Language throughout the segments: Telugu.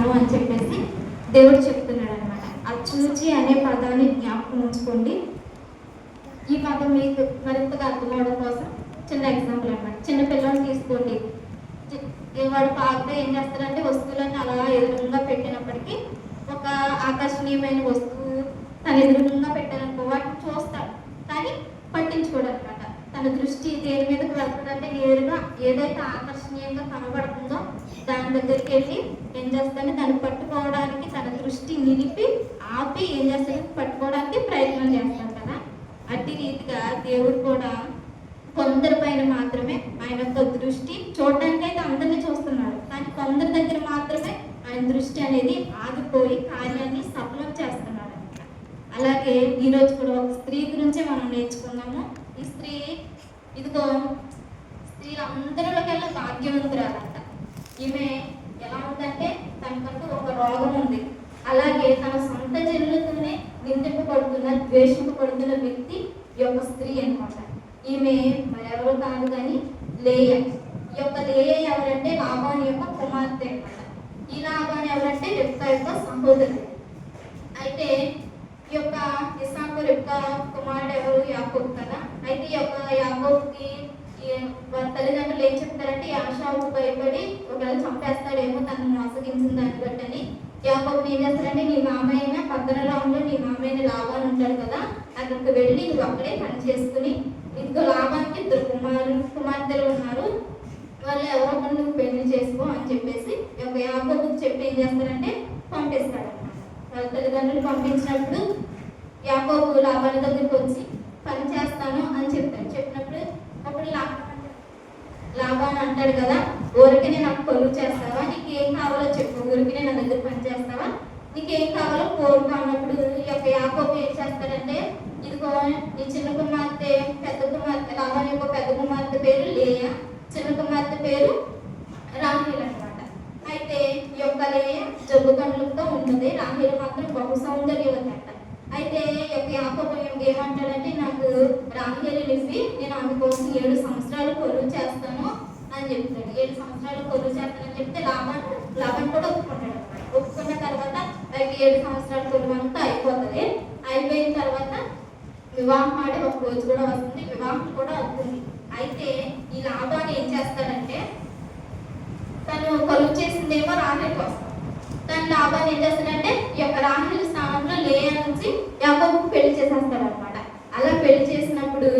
చేస్తాను అని చెప్పేసి దేవుడు చెప్తున్నాడు అనమాట. అచ్చుచి అనే పదాన్ని జ్ఞాపకం ఉంచుకోండి. ఈ పదం మీకు మరింతగా అర్థమవడం కోసం చిన్న ఎగ్జాంపుల్ అనమాట. చిన్న పిల్లల్ని తీసుకోండి. వాడు పాకగా ఏం చేస్తారంటే వస్తువులన్నీ అలా ఎదురుగా పెట్టినప్పటికీ ఒక ఆకర్షణీయమైన వస్తువు తన ఎదురుగా పెట్టారనుకో వాటిని చూస్తాడు, కానీ పట్టించుకోడు అనమాట. తన దృష్టి దేని మీదకి వెళ్తుందంటే నేరుగా ఏదైతే ఆకర్షణీయంగా కనబడుతుందో దాని దగ్గరికి వెళ్ళి ఏం చేస్తాడు, దాన్ని పట్టుకోవడానికి తన దృష్టి నిలిపి ఆపి ఏం చేస్తాడు, పట్టుకోవడానికి ప్రయత్నం చేస్తాడు కదా. అట్టి రీతిగా దేవుడు కూడా కొందరి పైన మాత్రమే ఆయన యొక్క దృష్టి, చూడడానికి అయితే అందరినీ చూస్తున్నాడు, కానీ కొందరి దగ్గర మాత్రమే ఆయన దృష్టి అనేది ఆగిపోయి కార్యాన్ని సఫలం చేస్తున్నాడు అనమాట. అలాగే ఈరోజు కూడా ఒక స్త్రీ గురించే మనం నేర్చుకున్నాము. ఈ స్త్రీ ఇదిగో స్త్రీ అందరిలోకెల్లా భాగ్యవంతురాలంట. ఈమె ఎలా ఉందంటే తనకంటూ ఒక రోగం ఉంది. అలాగే తన సొంత జనులతోనే నిందింపబడుతున్న ద్వేషింపబడుతున్న వ్యక్తి ఈ యొక్క స్త్రీ అనమాట. ఈమె మరెవరు కాదు కానీ లేయ. ఈ యొక్క లేయ ఎవరంటే లాబాను యొక్క కుమార్తె అనమాట. ఈ లాబాను ఎవరంటే రిబ్కా యొక్క సహోదరుడు. అయితే ఈ యొక్క ఇస్సాకు రిబ్కా కుమారుడు ఎవరు, యాకోబు కదా. అయితే ఈ యొక్క యాకోబుకి తల్లిదండ్రులు ఏం చెప్తారంటే యాషావుకు భయపడి ఒకవేళ చంపేస్తాడేమో తనను మోసగించిన దాన్ని బట్టని యాకోబుని ఏం చేస్తారంటే నీ మామయ్య పద్దనరాములో నీ మామయ్యని లాబాను ఉంటాడు కదా, అక్కడికి వెళ్ళి నువ్వు అక్కడే పని చేసుకుని ఇంకో లాభానికి 2 కుమార్తెలు ఉన్నారు, వాళ్ళు ఎవరో ఒకరు నువ్వు పెళ్లి చేసుకో అని చెప్పేసి ఒక యాకోబుకి చెప్పి ఏం చేస్తారంటే పంపిస్తాడు అనమాట. వాళ్ళ తల్లిదండ్రులు పంపించినప్పుడు యాకోబు లాభాల దగ్గరికి వచ్చి పని చేస్తాను అని చెప్తాడు. చెప్పినప్పుడు అప్పుడు లాభాన్ని అంటాడు కదా, ఊరికనే నాకు కొలువు చేస్తావా, నీకు ఏం కావాలో చెప్పు, ఊరికనే నా దగ్గర పని చేస్తావా, నీకేం కావాలో కోరుకో అన్నప్పుడు ఈ యొక్క యాకోబు ఏం చేస్తాడంటే ఇదిగో నీ చిన్న కుమార్తె పెద్ద కుమార్తె లాభాన్ యొక్క పెద్ద కుమార్తె పేరు లేయ, చిన్న కుమార్తె పేరు రాహేల్ అనమాట. అయితే ఈ యొక్క లేయ జబ్బు కళ్ళతో ఉంటుంది, రాహేల్ మాత్రం బహు సౌందర్యవతి అంట. అయితే ఈ యొక్క యాకోబు ఏమంటాడంటే నాకు రాహేలు నింపి నేను ఆమె కోసం 7 సంవత్సరాలు కొలువు చేస్తాను అని చెప్తాడు. 7 సంవత్సరాలు కొలువు చేస్తానని చెప్తే లాభాన్ కూడా ఒప్పుకుంటాడు అనమాట. ఒప్పుకున్న తర్వాత 7 సంవత్సరాల కొలువు అంతా అయిపోతుంది. అయిపోయిన తర్వాత వివాహం ఆడే ఒక రోజు కూడా వస్తుంది, వివాహం కూడా అవుతుంది. అయితే ఈ లాభాన్ని ఏం చేస్తాడంటే తను కొలువు చేసిందేమో రాహేల్ కోసం, తన లాభాన్ని ఏం చేస్తాడంటే ఈ యొక్క రాహేల్ స్థానంలో లేయా నుంచి యాకోబుకు పెళ్లి చేసేస్తాడు అనమాట. అలా పెళ్లి చేసినప్పుడు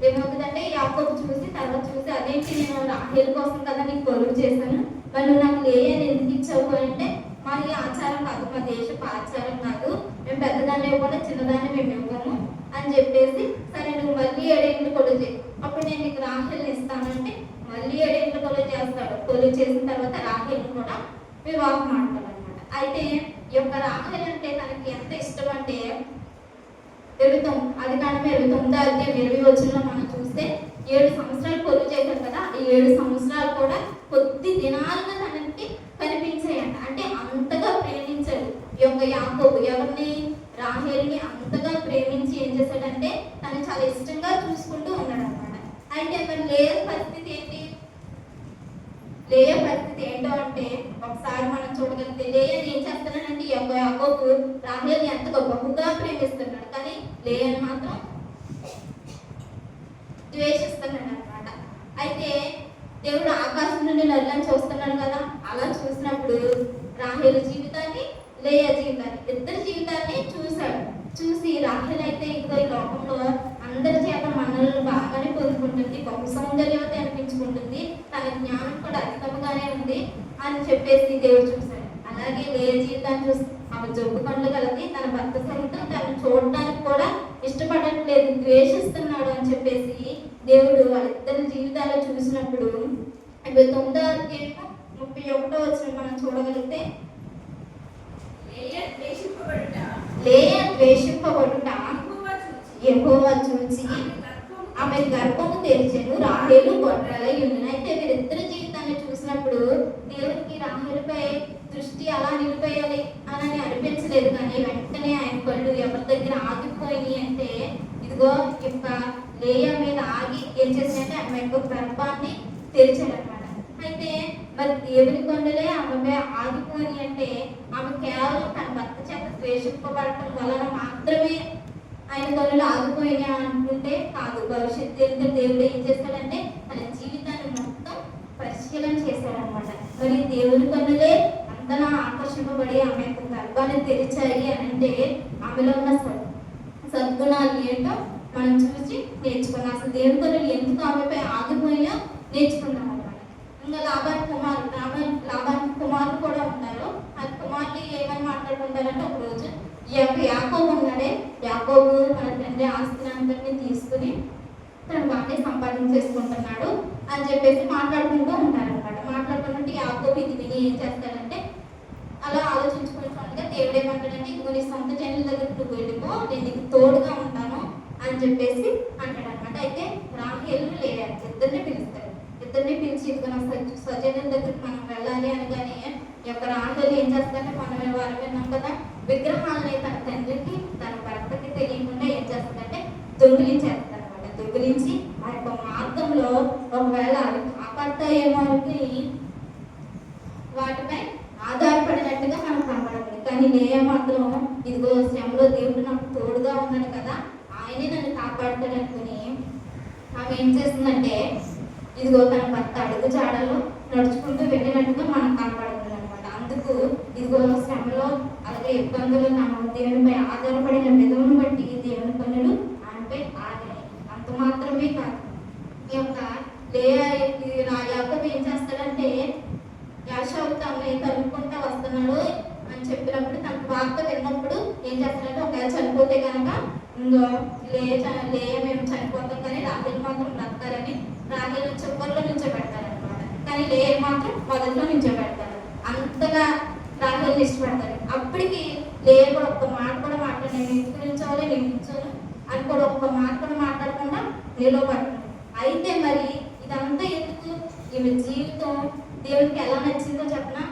ఏమవుతుందంటే యాకోబు చూసి తర్వాత చూసి అదేంటి నేను రాహేల్ కోసం కదా నీకు కొలువు చేశాను, వాళ్ళు నాకు లేయని ఎందుకు ఇచ్చావు అంటే మాది ఆచారం కాదు, మా దేశపు ఆచారం కాదు, మేము పెద్దదాన్ని ఇవ్వకుండా చిన్నదాన్ని మేము ఇవ్వము అని చెప్పేసి సరే నువ్వు మళ్ళీ 7 ఏళ్ళు కొలువు చేయి, అప్పుడు నేను నీకు రాహేల్ని ఇస్తానంటే మళ్ళీ 7 ఏళ్ళు కొలువు చేస్తాడు. కొలువు చేసిన తర్వాత రాహేల్ని కూడా వివాహం ఆడతాడు అనమాట. అయితే ఈ యొక్క రాహేల్ అంటే తనకి ఎంత ఇష్టం అంటే అది కానీ 29వ అధ్యాయం 20 వచనంలో మనం చూస్తే 7 సంవత్సరాలు కొలువు చేశాడు కదా, ఈ 7 సంవత్సరాలు కూడా కొద్ది దినాలుగా తనకి కనిపించాయంట. అంటే అంతగా ప్రేమించాడు ఈ యొక్క యాకోబు ఎవరిని, రాహేల్ని అంతగా ప్రేమించి ఏం చేశాడంటే తను చాలా ఇష్టంగా చూసుకుంటూ ఉన్నాడు అనమాట. అయితే మరి లేయ పరిస్థితి ఏంటో అంటే ఒకసారి మనం చూడగలిగితే లేయని ఏం చేస్తున్నాడంటే ఈ యొక్క యాకోబు రాహేల్ని ఎంతగా బహుగా ప్రేమిస్తున్నాడు, కానీ లేయని మాత్రం ద్వేషిస్తున్నాడు అనమాట. అయితే దేవుడు ఆకాశం నుండి నల్లని చూస్తున్నాడు కదా, అలా చూసినప్పుడు రాహేల్ జీవితాన్ని లేయ జీవితాన్ని ఇద్దరి జీవితాన్ని చూశాడు. చూసి రాహేల్ అయితే ఇదిగో ఈ లోకంలో అందరి చేత మనల్ని బాగానే పొందుకుంటుంది, బహు సౌందర్యవతి అనిపించుకుంటుంది, తన జ్ఞానం కూడా అధికంగానే ఉంది అని చెప్పేసి దేవుడు చూశాడు. అలాగే లేయ జీవితాన్ని చూసి ఆమె జబ్బు కళ్ళు కలది, తన భర్త సహితం తను చూడడానికి కూడా ఇష్టపడట్లేదు, ద్వేషిస్తున్నాడు అని చెప్పేసి దేవుడు వాళ్ళిద్దరి జీవితాల్లో చూసినప్పుడు 9వ అధ్యాయం 31వ వచనం మనం చూడగలిగితే లేయ ద్వేషింపబడుట యెహోవా చూచి ఆమె గర్భము తెరిచెను, రాహేలు గొడ్రాలై ఉండును. అయితే వీరిద్దరి జీవితాన్ని చూసినప్పుడు దేవుడికి రాహేలుపై దృష్టి అలా నిలిపేయాలి అని అనిపించలేదు, కానీ వెంటనే ఆయన కళ్ళు ఎవరి దగ్గర ఆగిపోయి అంటే ఇదిగో యొక్క లేయ మీద ఆగి ఏం చేసినట్టే ఆమె యొక్క గర్భాన్ని తెరిచాడు అనమాట. అయితే మరి దేవుని కన్నులే ఆమె ఆగిపోయి అంటే ఆమె కేవలం తన భర్త చేత ద్వేషింపబడటం వలన మాత్రమే ఆయన కన్నులు ఆగిపోయినా అనుకుంటే కాదు. భవిష్యత్తు దేవుడు ఏం చేస్తాడంటే తన జీవితాన్ని మొత్తం పరిశీలన చేశాడనమాట. మరి దేవుని కన్నులే అంతలా ఆకర్షింపబడి ఆమె గర్భాన్ని తెరిచాయి అని అంటే ఆమెలో ఉన్న సద్గుణాలు ఏంటో మనం చూసి నేర్చుకున్నాం. అసలు దేవుని కన్నులు ఎందుకు ఆమెపై ఆగిపోయినా నేర్చుకున్నాం అనమాట. ఇంకా లాభానికి కుమారులు కూడా ఉన్నారు. ఆ కుమారులు ఏమని మాట్లాడుకుంటారంటే ఒక రోజు యాకోబు ఉన్నాడే, యాకోబు మన తండ్రి ఆస్తిని అందరినీ తీసుకుని తను బాగానే సంపాదించేసుకుంటున్నాడు అని చెప్పేసి మాట్లాడుకుంటూ ఉంటారనమాట. మాట్లాడుకుంటే యాకోబు ఇది విని ఏం చేస్తాడంటే అలా ఆలోచించుకుంటుండగా దేవుడు ఏమంటాడంటే ఇదిగో నీ సొంత జనుల దగ్గర నువ్వు వెళ్ళిపో, నేను నీకు తోడుగా ఉంటాను అని చెప్పేసి అంటాడు అనమాట. అయితే రాహేలు లేయా ఇద్దరిని పిలుస్తాడు. ఇద్దరిని పిలిచి ఇదిగో నా స్వజనుల దగ్గరికి మనం వెళ్ళాలి అనగానే ఈ యొక్క రాహేలు ఏం చేస్తారంటే మనం వారు విన్నాం కదా, విగ్రహాలని తన తండ్రికి తన భర్తకి తెలియకుండా ఏం చేస్తుందంటే దొంగిలించేస్తారు అనమాట. దొంగిలించి ఆ యొక్క మార్గంలో ఒకవేళ అవి కాపాడతాయేమో వాటిపై ఆధారపడినట్టుగా మనకు కనపడుతుంది. కానీ నేయ మాత్రం ఇదిగో శ్రమలో దేవుడు నాకు తోడుగా ఉన్నాడు కదా, ఆయనే నన్ను కాపాడుతాడు అనుకుని ఆమె ఏం చేస్తుందంటే ఇదిగో తన భర్త అడుగు జాడలో నడుచుకుంటూ వెళ్ళినట్టుగా మనకు కనపడుతుంది అనమాట. అందుకు ఇదిగో శ్రమలో అలాగే ఇబ్బందులు నా దేవునిపై ఆధారపడిన విధమును బట్టి దేవుని పనులు ఆమెపై ఆగాయి. అంత మాత్రమే కాదు, ఈ యొక్క యాకోబు ఏం చేస్తాడంటే యాషావు తనని తరుముకుంటా వస్తున్నాడు అని చెప్పినప్పుడు తనకు వార్త విన్నప్పుడు ఏం చేస్తాడంటే ఒకవేళ చనిపోతే కనుక మేము చనిపోతాం కానీ రాహేలు మాత్రం బ్రతారని రాహేలు చివరిలో నుంచోబెడతారనమాట. కానీ లేయ మాత్రం మొదట్లో నుంచోబెడతారు. అంతగా రాహేలు ఇష్టపడతారు. అప్పటికి లేయ కూడా ఒక్క మాట కూడా మాట్లాడి నేను ఇంటికి నిల్చోవాలి నేను నిల్చోను అని కూడా ఒక్క మాట కూడా మాట్లాడకుండా నిలవబడతాను. అయితే మరి ఇదంతా ఎందుకు? ఈమె జీవితం దేవుడికి ఎలా నచ్చిందో చెప్పనా?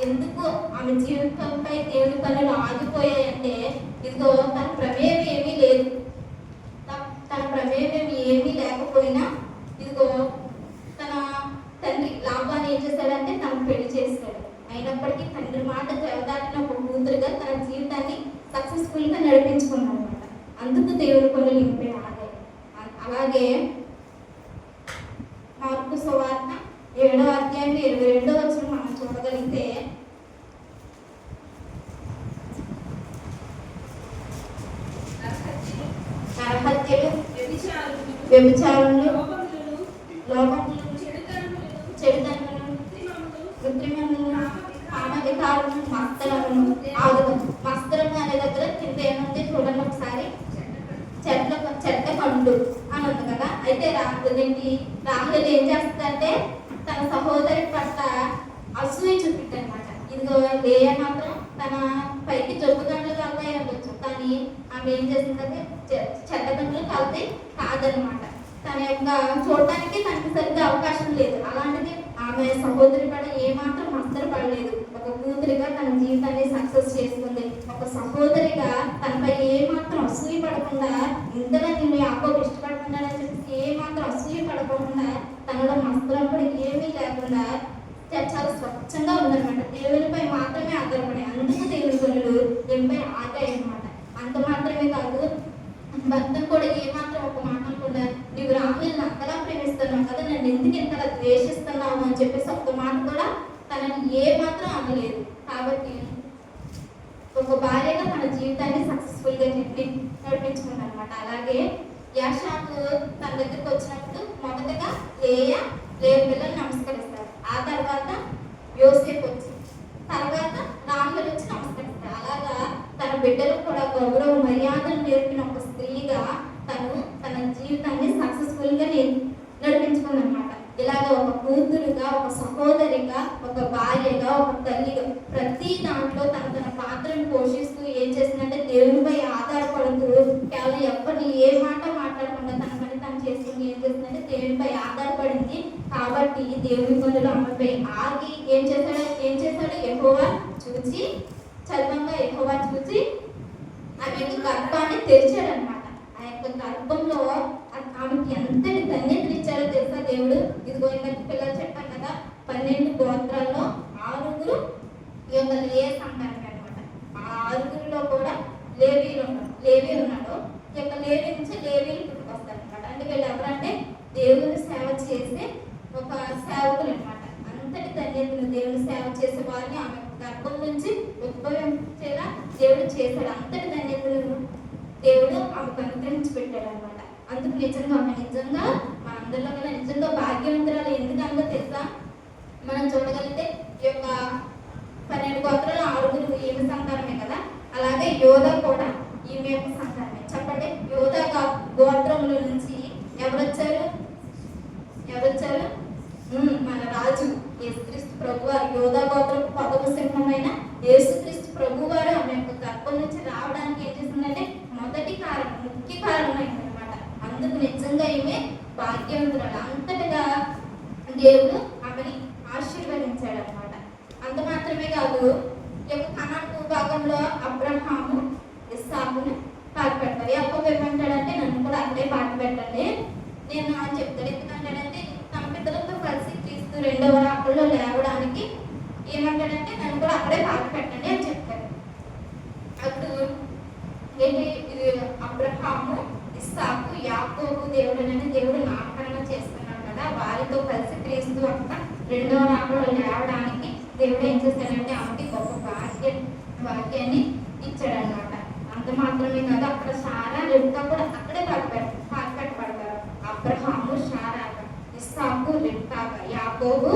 ఎందుకు ఆమె జీవితంపై దేవుడి పనులు ఆగిపోయాయంటే ఇదిగో తన ప్రమేయం ఏమీ లేదు. తన ప్రమేయం ఏమీ లేకపోయినా ఇదిగో తన తండ్రి లాభాన్ని ఏం చేశాడంటే తనకు పెళ్లి చేస్తాడు. అయినప్పటికీ తండ్రి మాట జవదాటిన ఒక కూతురుగా తన జీవితాన్ని సక్సెస్ఫుల్గా నడిపించుకున్నాడు అనమాట. అందుకు దేవుడి పనులు ఇంపై ఆగాయి. అలాగే మార్కు సువార్త 7వ అధ్యాయం 22వ వచనం మనం చూడగలిగితే నరహత్యలు, వ్యభిచారములు, లోపములు, చెడుతనములు, కృత్రిమములు, కామధికారము, మస్తరములు, మస్తరము అనే దగ్గర కింద ఏముంది చూడండి ఒకసారి, చెట్ల పండు అని ఉంది కదా. అయితే రాహేలు ఏం చేస్తుందంటే తన సహోదరి పట్ల అసూయ చూపిద్దనమాట. ఇదిగో లేయ మాత్రం తన పైకి జబ్బు గంటలు కలుతాయి అనవచ్చు, కానీ ఆమె ఏం చేసిందంటే చెడ్డ గంటలు కలితే కాదనమాట. తన యొక్క చూడటానికి తనకి సరిగ్గా అవకాశం లేదు. అలాంటిది ఆమె సహోదరి పడ ఏమాత్రం మస్తరు పడలేదు. ఒక కూతురిగా తన జీవితాన్ని సక్సెస్ చేసుకుంది. ఒక సహోదరిగా తనపై ఏమాత్రం అసూయ పడకుండా, ఇంతగా నేను యాకోబు ఇష్టపడుతున్నానని చెప్పి ఏమాత్రం అసూయ పడకుండా, తనలో మస్తరంపడి ఏమీ లేకుండా చాలా స్వచ్ఛంగా ఉందన్నమాట. దేవునిపై మాత్రమే ఆధారపడే. అందుకు దేవుని పనులు దీనిపై ఆగాయి అన్నమాట. అంత మాత్రమే కాదు, భర్తను కూడా ఏమాత్రం ఒక మాట కూడా నీవు రాహేలుని అంతగా ప్రేమిస్తున్నావు కదా, నన్ను ఎందుకు ఇంతగా ద్వేషిస్తున్నావు అని చెప్పేసి ఒక మాట కూడా తనని ఏ మాత్రం అనలేదు. కాబట్టి ఒక భార్యగా తన జీవితాన్ని సక్సెస్ఫుల్గా నడిపించుకుంది అనమాట. అలాగే యాషాకు తన దగ్గరికి వచ్చినప్పుడు మొదటగా లేయ పిల్లలు నమస్కరిస్తారు. ఆ తర్వాత యోసేపు వచ్చి, తర్వాత రాహేలు వచ్చి నమస్కరిస్తారు. అలాగా తన బిడ్డలకు కూడా గౌరవ మర్యాదలు నేర్పిన ఒక స్త్రీగా తన జీవితాన్ని సక్సెస్ఫుల్గా నడిపించుకుందనమాట. ఇలాగ ఒక కూతురుగా, ఒక సహోదరిగా, ఒక భార్యగా, ఒక తల్లిగా ప్రతి దాంట్లో తన పాత్రను పోషిస్తూ ఏం చేసిందంటే దేవునిపై ఆధారపడుతూ కేవలం ఎవరిని ఏ మాట మాట్లాడకుండా తన పని తను చేసుకుని ఏం చేసిందంటే దేవునిపై ఆధారపడింది. కాబట్టి దేవుని పనులు ఆమెపై ఆగి ఏం చేశాడు యెహోవా చూచి ఆమె గర్భాన్ని తెరిచాడు అనమాట. ఆ యొక్క గర్భంలో ఆమెకి ఎంతటి ధన్యతలు ఇచ్చారో తెలుసా దేవుడు. ఇదిగో ఇంకా పిల్లలు చెప్పాను కదా, 12 గోత్రాల్లో 6 ఈ యొక్క లేయ సంతానమే అనమాట. ఆ 6లో కూడా లేవీ ఉన్నాడు. ఈ యొక్క లేవీ నుంచి లేవీలు పుట్టుకొస్తారు అనమాట. అంటే వీళ్ళు ఎవరంటే దేవుని సేవ చేసే ఒక సేవకులు అనమాట. అంతటి ధన్యతను దేవుని సేవ చేసే వారిని ఆమె గర్భం నుంచి ఉద్భవించేలా దేవుడు చేశాడు. అంతటి ధన్యతను దేవుడు ఆమెకు అనుగ్రహించి పెట్టాడు అనమాట. అందుకు నిజంగా మనందరిలో కన్నా నిజంగా భాగ్యవంతురాలు ఎందుకందో తెలుసా? మనం చూడగలిగితే ఈ యొక్క 12 గోత్రాలు 6 ఈమె సంతానమే కదా. అలాగే యోధా కూడా ఈమె యొక్క సంతానమే. చెప్పండి, యోధా గోత్రముల నుంచి ఎవరొచ్చారు? మన రాజు యేసుక్రీస్తు ప్రభువారు. యోధా గోత్రపు 10వ సింహమైన యేసుక్రీస్తు ప్రభువారు ఆమె యొక్క గర్భం నుంచి రావడానికి ఏం చేసిందంటే ముఖ్య కారణమైంది అనమాట. అందుకు నిజంగా ఈమె భాగ్యవంతురాలు. అంతటిగా దేవుడు ఆమెని ఆశీర్వదించాడు అనమాట. అంత మాత్రమే కాదు, ఈ యొక్క కనాను భూభాగంలో అబ్రహాము ఇస్సాకుని పాటు పెడతారు. యాకోబు ఏమంటాడంటే నన్ను కూడా అక్కడే పాటు పెట్టండి నేను అని చెప్తాడు. ఎందుకంటాడంటే తన పిల్లలతో కలిసి క్రీస్తు 2వ రాకడలో లేవడానికి ఏమంటాడంటే నన్ను కూడా అక్కడే పాటు పెట్టండి అని చెప్తాడు. అప్పుడు ఏంటి, ఇది అబ్రహాము ఇస్సాకు యాకోబు దేవుడు నామకరణం చేస్తున్నాడు కదా. వారితో కలిసి క్రీస్తు యొక్క 2వ రాకడలో లేవడానికి దేవుడు ఏం చేశాడంటే ఆమెకి గొప్ప భాగ్యాన్ని ఇచ్చాడనమాట. అంత మాత్రమే కాదు, అక్కడ సారా రెబ్కా కూడా అక్కడే పాటుపెట్టబడతారు. అబ్రహాము, శారా, ఇస్సాకు, రెబ్కా, యాకోబు,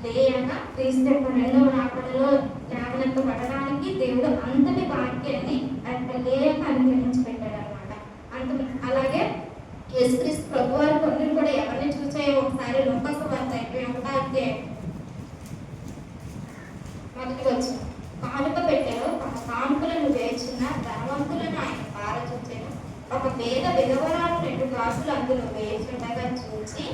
లేయగా క్రీస్తు యొక్క 2వ రాకడలో లేవనెత్తబడడానికి దేవుడు అంతటి భాగ్యాన్ని లేయకు అనుగ్రహించి పెట్టాడు అనమాట. అలాగే యేసుక్రీస్తు ప్రభువారి కొన్ని కూడా ఎవరిని చూసాయో ఒకసారి లూకా సువార్త 21వ అధ్యాయం మొదటి వచనం. కానుక పెట్టెలో తమ కానుకలను వేచిన ధనవంతులను ఆయన పారచూచెను. ఒక పేద విధవరాలు 2 గాజులు అందులో వేచుండగా చూచి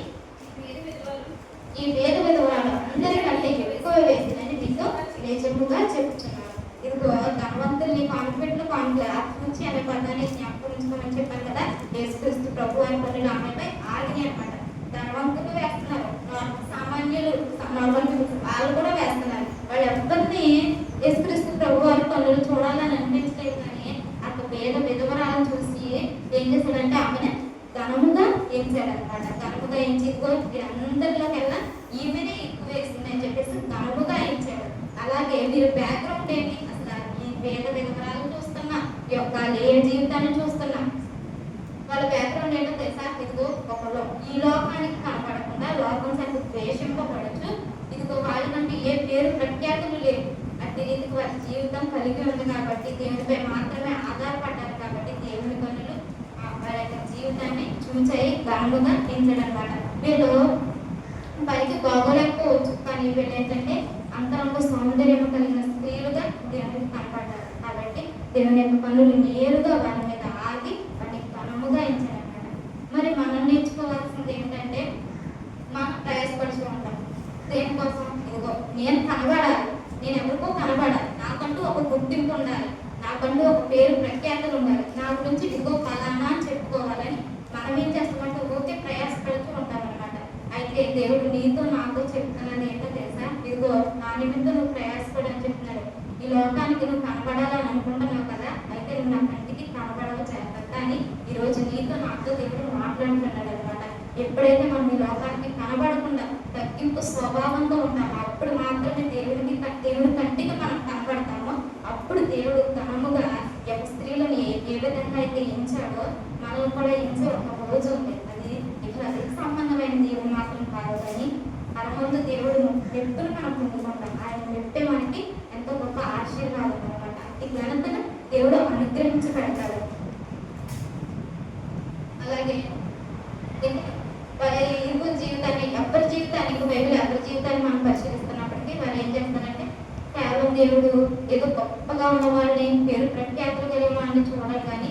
ఈ పేద విధవరాలు అందరికంటే ఎక్కువ వేసిందని మీతో నిజముగా చెప్తున్నాను. ఇదిగో ధనవంతుల్ని కానుపెట్టిన కానుకలు చూచి అనే పదాన్ని జ్ఞాపకం చెప్పాను కదా. యేసుక్రీస్తు ప్రభు అని కొన్ని ఆమెపై ఆగిని అనమాట. ధనవంతులు వేస్తున్నారు, సామాన్యులు వాళ్ళు కూడా వేస్తున్నారు. వాళ్ళు ఎవరిని యేసుక్రీస్తు ప్రభు వారి పనులు చూడాలని అనిపించలేదు. కానీ అక్కడ పేద విధవరాలు చూసి ఏం చేశాడంటే ఆమెను ధనముగా ఎంచాడనమాట. ధనముగా ఎంచి అందరిలోకెల్లా ఈమెనే ఎక్కువ వేసిందని చెప్పేసి ధనముగా ఎంచాడు. అలాగే మీరు బ్యాక్గ్రౌండ్ ఏంటి? అసలు ఈ పేద విధవరాలు చూస్తున్నా, ఈ యొక్క లేయ జీవితాన్ని చూస్తున్నా, వాళ్ళ బ్యాక్గ్రౌండ్ ఏంటో తెలుసా? ఇదిగో ఒకళ్ళు ఈ లోకానికి కనపడకుండా లోకం చేత ద్వేషింపబడచ్చు. ఇదిగో వాళ్ళకంటే ఏ పేరు ప్రఖ్యాతులు లేవు. అట్టి రీతికి వారి జీవితం కలిగి ఉంది కాబట్టి దేవునిపై మాత్రమే ఆధారపడ్డారు కాబట్టి దేవుని పనులు వారి యొక్క జీవితాన్ని చూచాయి ఘనముగా ఎంచడనమాట. వీళ్ళు పైకి బాగోలేకపోవచ్చు, కానీ వీళ్ళు ఏంటంటే అంతరంగ సౌందర్యం కలిగిన స్త్రీలుగా దేవునికి కనపడ్డారు. కాబట్టి దేవుని యొక్క పనులు నేరుగా వారి మీద ఆగి వాటికి ఘనముగా ఎంచారనమాట. మరి మనం నేర్చుకోవాల్సింది ఏంటంటే మనం ప్రయాసపడుతూ ఉంటాం దేనికోసం? ఇదిగో నేను కనబడాలి, నేను ఎవరికో కనబడాలి, నాకంటూ ఒక గుర్తింపు ఉండాలి, నాకంటూ ఒక పేరు ప్రఖ్యాతలు ఉండాలి, నా గురించి ఇదిగో ఫలానా అని చెప్పుకోవాలని మనం ఏం చేస్తామంటే ఓకే ప్రయాసపడుతూ ఉంటాం అనమాట. అయితే దేవుడు నీతో నాతో చెప్తున్నది ఏంటో తెలుసా? ఇదిగో నా నిమిత్తం నువ్వు ప్రయాసపడు అని చెప్తున్నాడు. ఈ లోకానికి నువ్వు కనబడాలని అనుకుంటున్నావు కదా, అయితే నువ్వు నా కంటికి కనబడవు చేస్తా అని ఈరోజు నీతో నాతో దేవుడు మాట్లాడుతున్నాడు అనమాట. ఎప్పుడైతే మనం ఈ లోకానికి కనబడకుండా తగ్గింపు స్వభావంతో ఉంటామో అప్పుడు మాత్రమే దేవుడి కంటికి మనం కనబడతామో అప్పుడు దేవుడు ఘనముగా యొక్క స్త్రీలను ఏ విధంగా అయితే ఎంచాడో మనం కూడా ఎంచే ఒక రోజు ఉంది. అది ఇట్లా సంబంధమైన దేవుడు మాత్రం కాదు, కానీ మనముందు దేవుడు మెప్పును మనం పొందుకుంటాం. ఆయన మెప్పే మనకి ఎంతో గొప్ప ఆశీర్వాదం అనమాట. ఈ ఘనతను దేవుడు అనుగ్రహించి పెడతాడు. అలాగే వారి ఇరుగు జీవితాన్ని ఎవరి జీవితాన్ని మనం పరిశీలిస్తున్నప్పటికీ వారు ఏం చేస్తారంటే కేవలం దేవుడు ఏదో గొప్పగా ఉన్న వాళ్ళని పేరు ప్రఖ్యాతులు కలిగిన వాళ్ళని చూడాలి, కానీ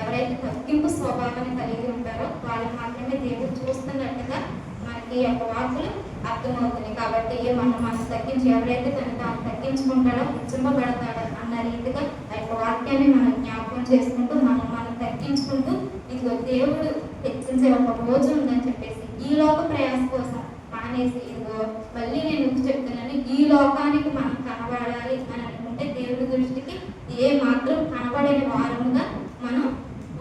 ఎవరైతే తగ్గింపు స్వభావాన్ని కలిగి ఉంటారో వాళ్ళని మాత్రమే దేవుడు చూస్తున్నట్టుగా మనకి యొక్క వాక్కులు అర్థమవుతుంది. కాబట్టి మనం తగ్గించి ఎవరైతే తాను తగ్గించుకుంటాడో హెచ్చింపబడతాడో అన్న రీతిగా ఆ యొక్క వాక్యాన్ని మనం జ్ఞాపకం చేసుకుంటూ మనం తగ్గించుకుంటూ ఇదిగో దేవుడు హెచ్చించే ఒక రోజు ఉందని చెప్పేసి ఈ లోక ప్రయాస కోసం మానేసి ఇదిగో మళ్ళీ నేను ఎందుకు చెప్తున్నాను, ఈ లోకానికి మనం కనబడాలి అని అనుకుంటే దేవుడి దృష్టికి ఏ మాత్రం కనబడని వారముగా మనం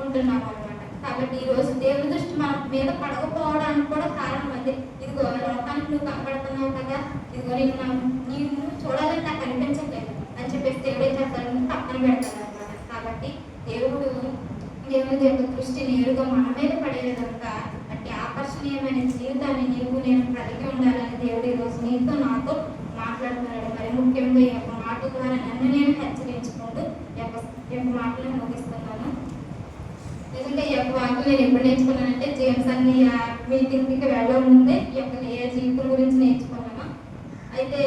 ఉంటున్నాం అనమాట. కాబట్టి ఈ రోజు దేవుడి దృష్టి మన మీద పడకపోవడానికి కూడా కారణం అదే. ఇదిగో లోకానికి నువ్వు కనబడుతున్నావు కదా, ఇదిగో నీవు చూడాలని నాకు అనిపించట్లేదు అని చెప్పేసి దేవుడు ఏం చేస్తాడని పక్కన పెడతాడు అనమాట. కాబట్టి దేవుడి యొక్క దృష్టి నేరుగా మన మీద పడే విధంగా అట్టి ఆకర్షణీయమైన జీవితాన్ని నీవు నేను కలిగి ఉండాలని దేవుడు ఈరోజు నీతో నాతో మాట్లాడుతున్నాడు. మరి ముఖ్యంగా ఈ యొక్క మాట ద్వారా నన్ను నేను హెచ్చరించుకుంటూ ఈ యొక్క మాటలను ముగిస్తున్నాను. ఎందుకంటే ఈ యొక్క వాక్యం నేను ఎప్పుడు నేర్చుకున్నానంటే జేమ్స్ అన్ని మీటింగ్కి వెళ్ళడం ముందే ఈ యొక్క ఏ జీవితం గురించి నేర్చుకున్నాను. అయితే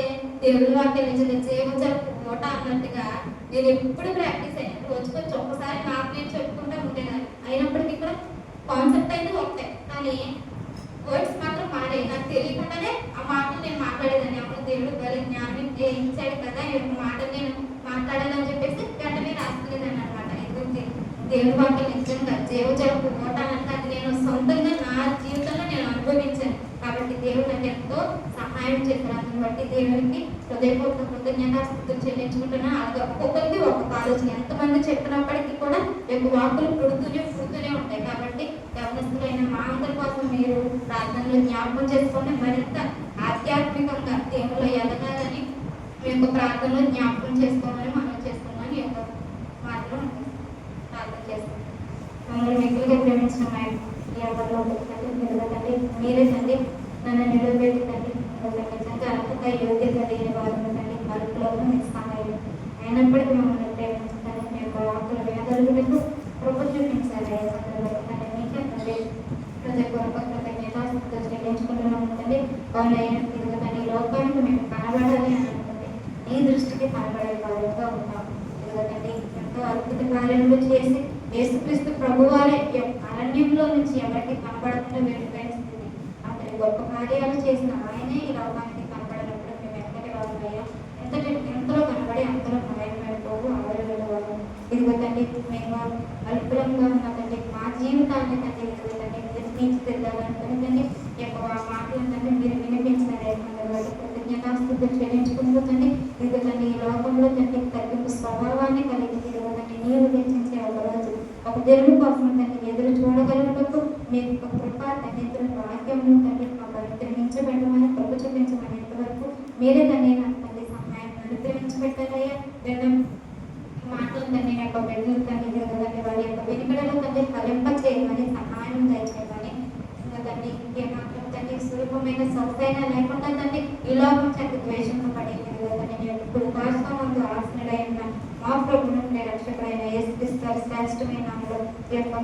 దేవుడి వాక్యం నుంచి జీవజలపు ఓట అన్నట్టుగా నేను ఎప్పుడు ప్రాక్టీస్ అయ్యాను. రోజుకొచ్చి ఒక్కసారి నాకు నేను చెప్పుకుంటూ ఉండేదాన్ని. అయినప్పటికీ కూడా కాన్సెప్ట్ అయితే ఒకటే, కానీ వర్డ్స్ మాత్రం మారాయి. నాకు తెలియకుండానే ఆ మాటలు నేను మాట్లాడేదాన్ని. అప్పుడు దేవుడు బలి జ్ఞానం ఇచ్చాడు కదా, ఈ యొక్క మాట నేను మాట్లాడాలని చెప్పేసి వెంటనే రాసుకునేదాన్ని అనమాట. ఎందుకంటే దేవుడి వాక్యం నిజంగా జీవజలపు ఓట అంటే అది నేను సొంతంగా నా జీవితంలో నేను అనుభవించాను. కాబట్టి దేవుడు నాకు ఎంతో సహాయం చేశారు. అందుని బట్టి దేవుడికి హృదయపూర్వక కృతజ్ఞతాస్తుతులు చెల్లించుకుంటున్నా. అలాగే ఒక్కొక్కరికి ఒక్కొక్క ఆలోచన, ఎంతమంది చెప్పినప్పటికీ కూడా యొక్క వాక్కులు పుడుతూనే ఉంటాయి. కాబట్టి యవనస్తులైన మా అందరి కోసం మీరు ప్రార్థనలు జ్ఞాపకం చేసుకొని మరింత ఆధ్యాత్మికంగా దేవుళ్ళు ఎదగాలని మీ యొక్క ప్రార్థనలు జ్ఞాపకం చేసుకోమని మనం చేసుకున్నాను. ఈ యొక్క మాటలు ప్రార్థన చేస్తున్నాం. మమ్మల్ని మిక్కులుగా ప్రేమించిన మా ఎవరిలో తండ్రి మీరే తండ్రి నన్ను నిలబెట్టి తండ్రి నిజంగా అర్హత యోగ్యత లేని వారు తండ్రి మరుపులో మీకు సహాయం అయినప్పటికీ మమ్మల్ని ప్రేమించండి. మీ యొక్క వాక్కుల వేదలకు కృప చూపించాలి. తండ్రి మీకే తండ్రి హృదయపూర్వక కృతజ్ఞతాస్తుతులు చెల్లించుకుంటున్నాము తండ్రి. అవునైనా ఇదిగో తండ్రి లోకానికి మేము కనబడాలి అని అనుకుంటే నీ దృష్టికి కనబడే వారుగా ఉంటాం. ఇదిగో తండ్రి ఎంతో అద్భుత కార్యములు చేసి యేసుక్రీస్తు ప్రభువారే అరణ్యంలో నుంచి ఎవరికి కనబడకుండా వెళ్ళిపోయిన స్థితి, అతని గొప్ప కార్యాలు చేసిన ఆయనే ఈ లోకానికి కనబడినప్పుడు మేము ఎంతటి వాళ్ళయ్యా, ఎంతలో కనబడి అంతలో మాయమైపోవు ఆవిరగల వాళ్ళు. ఇదిగో తండ్రి మేము అల్పులంగా ఉన్న తండ్రి మా జీవితాన్ని తండ్రి ఇదిగో తండ్రి తీర్చిదిద్దాలనుకుని తండ్రి ఈ యొక్క మాటలు తండ్రి మీరు వినిపించినారు. కృతజ్ఞతాస్తుతులు చెల్లించుకుంటూ తండ్రి ఇదిగో తండ్రి ఈ లోకంలో తండ్రి తగ్గింపు స్వభావాన్ని కలిగి ఇదిగో తండ్రి నీవు రక్షించే ఒక రోజు ఒక దేవుని కోసం తండ్రి ఎదురు చూడగలుగుటకు మీ యొక్క కృప తండ్రి భాగ్యము తండ్రి మాకు అనుగ్రహించబెట్టమని కృప చూపించమని ఎంతవరకు మీరే తండ్రి నాకు తండ్రి సహాయం అనుగ్రహించబెట్టారయ్యా. మాటలు తండ్రి యొక్క బిడ్డలు తండ్రి తండ్రి వారి యొక్క వెనుకడలో తండ్రి ఫలింప చేయమని సహాయం దయచేయమని తండ్రి ఇంకేమాత్రం తండ్రి స్వరూపమైన సొసైన లేకుండా తండ్రి ఈ లోకం చేత ద్వేషంతో పడి తండ్రి ఇప్పుడు భాషమందు ఆసనుడైన మా ప్రభువును రక్షకుడైన యేసుక్రీస్తు శ్రేష్టమైన నామములో ఈ యొక్క